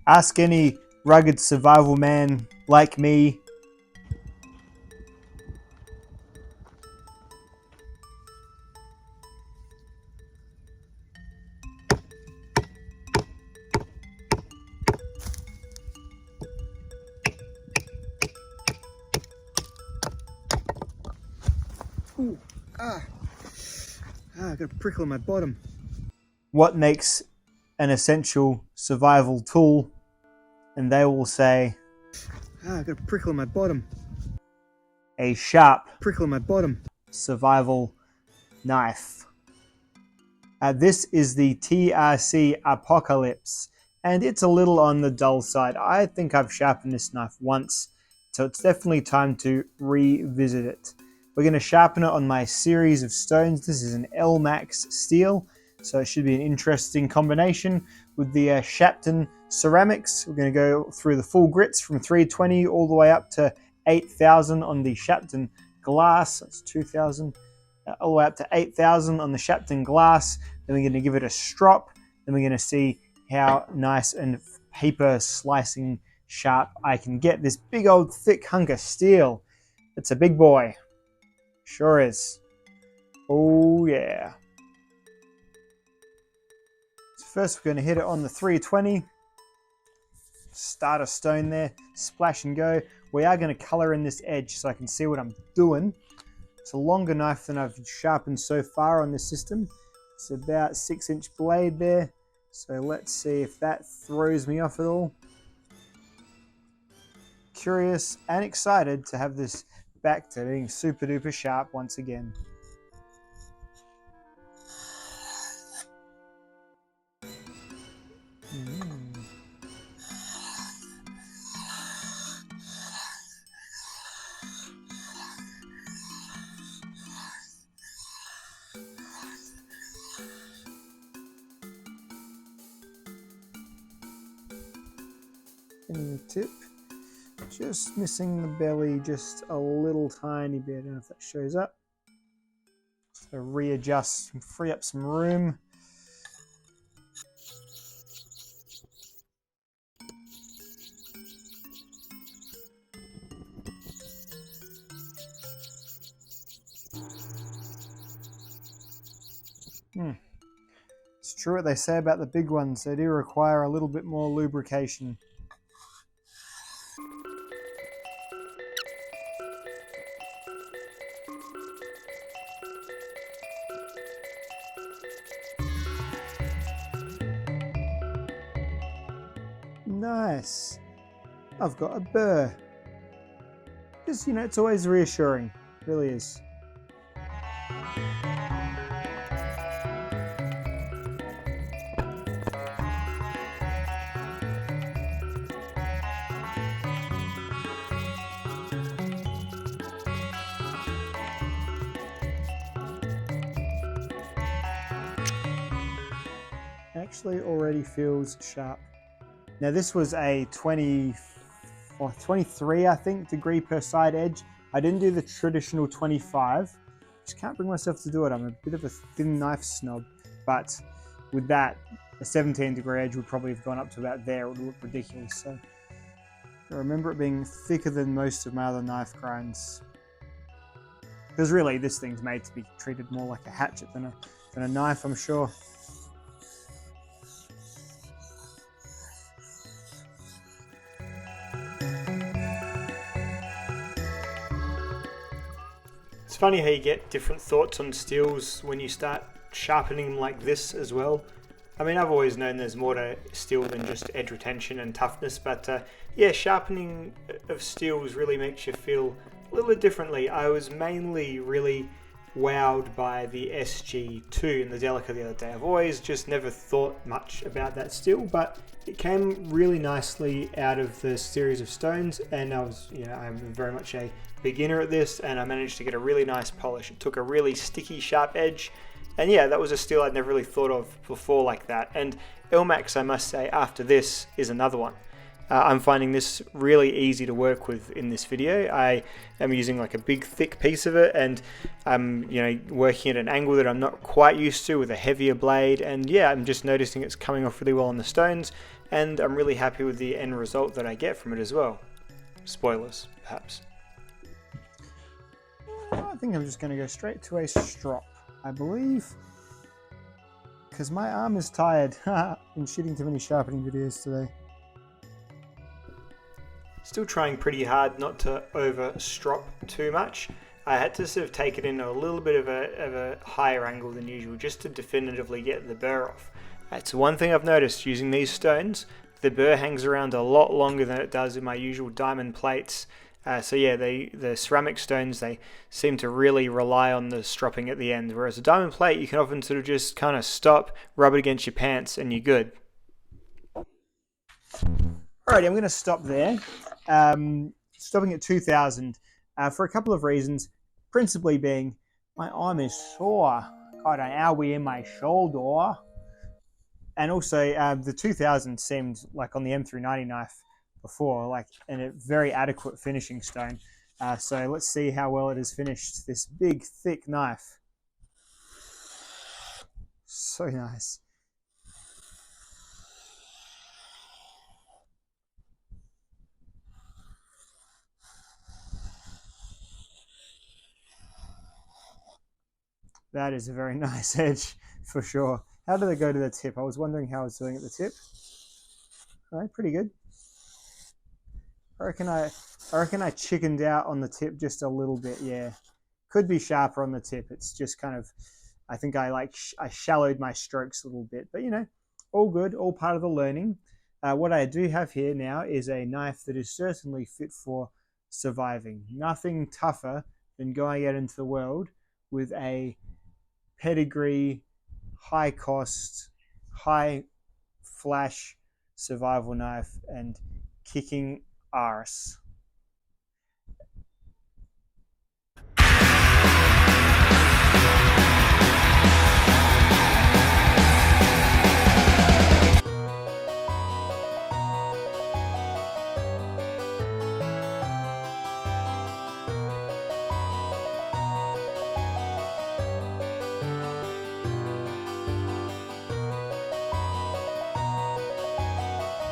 Ask any rugged survival man like me. Ooh, I got a prickle in my bottom. What makes an essential survival tool? And they will say, I got a prickle in my bottom. A sharp prickle in my bottom survival knife. This is the TRC Apocalypse, and it's a little on the dull side. I think I've sharpened this knife once, so it's definitely time to revisit it. We're going to sharpen it on my series of stones. This is an L-Max steel, so it should be an interesting combination with the Shapton ceramics. We're going to go through the full grits from 320 all the way up to 8,000 on the Shapton glass. That's 2,000. All the way up to 8,000 on the Shapton glass. Then we're going to give it a strop. Then we're going to see how nice and paper slicing sharp I can get this big old thick hunk of steel. It's a big boy. Sure is. Oh yeah. So first we're going to hit it on the 320. Start a stone there. Splash and go. We are going to color in this edge so I can see what I'm doing. It's a longer knife than I've sharpened so far on this system. It's about 6-inch blade there. So let's see if that throws me off at all. Curious and excited to have this back to being super duper sharp once again. And the tip, just missing the belly just a little tiny bit. I don't know if that shows up. So readjust and free up some room. It's true what they say about the big ones. They do require a little bit more lubrication. Nice. I've got a burr. Just, it's always reassuring. It really is. Actually already feels sharp. Now this was a 23, I think, degree per side edge. I didn't do the traditional 25. Just can't bring myself to do it. I'm a bit of a thin knife snob. But with that, a 17 degree edge would probably have gone up to about there. It would look ridiculous. So I remember it being thicker than most of my other knife grinds. Because really, this thing's made to be treated more like a hatchet than a knife, I'm sure. It's funny how you get different thoughts on steels when you start sharpening them like this as well. I mean, I've always known there's more to steel than just edge retention and toughness, but yeah, sharpening of steels really makes you feel a little bit differently. I was mainly really wowed by the SG2 in the Delica the other day. I've always just never thought much about that steel, but it came really nicely out of the series of stones, and I'm very much a beginner at this, and I managed to get a really nice polish. It took a really sticky, sharp edge, and yeah, that was a steel I'd never really thought of before like that. And L-Max, I must say, after this is another one. I'm finding this really easy to work with in this video. I am using like a big thick piece of it, and I'm working at an angle that I'm not quite used to with a heavier blade, and yeah, I'm just noticing it's coming off really well on the stones. and I'm really happy with the end result that I get from it as well. Spoilers, perhaps. I think I'm just going to go straight to a strop, I believe, because my arm is tired. Been shooting too many sharpening videos today. Still trying pretty hard not to over strop too much. I had to sort of take it in a little bit of a higher angle than usual just to definitively get the burr off. That's one thing I've noticed using these stones. The burr hangs around a lot longer than it does in my usual diamond plates. So yeah, the ceramic stones, they seem to really rely on the stropping at the end, whereas a diamond plate, you can often sort of just kind of stop, rub it against your pants, and you're good. Alrighty, I'm going to stop there. Stopping at 2,000 for a couple of reasons, principally being my arm is sore. Got an owie in my shoulder. And also, the 2000 seemed like on the M390 knife before, like a very adequate finishing stone. So let's see how well it has finished this big, thick knife. So nice. That is a very nice edge, for sure. How did it go to the tip? I was wondering how I was doing at the tip. All right, pretty good. I reckon I chickened out on the tip just a little bit. Yeah, could be sharper on the tip. It's just kind of, I think I shallowed my strokes a little bit, but you know, all good, all part of the learning. What I do have here now is a knife that is certainly fit for surviving. Nothing tougher than going out into the world with a pedigree, high cost, high flash survival knife and kicking arse.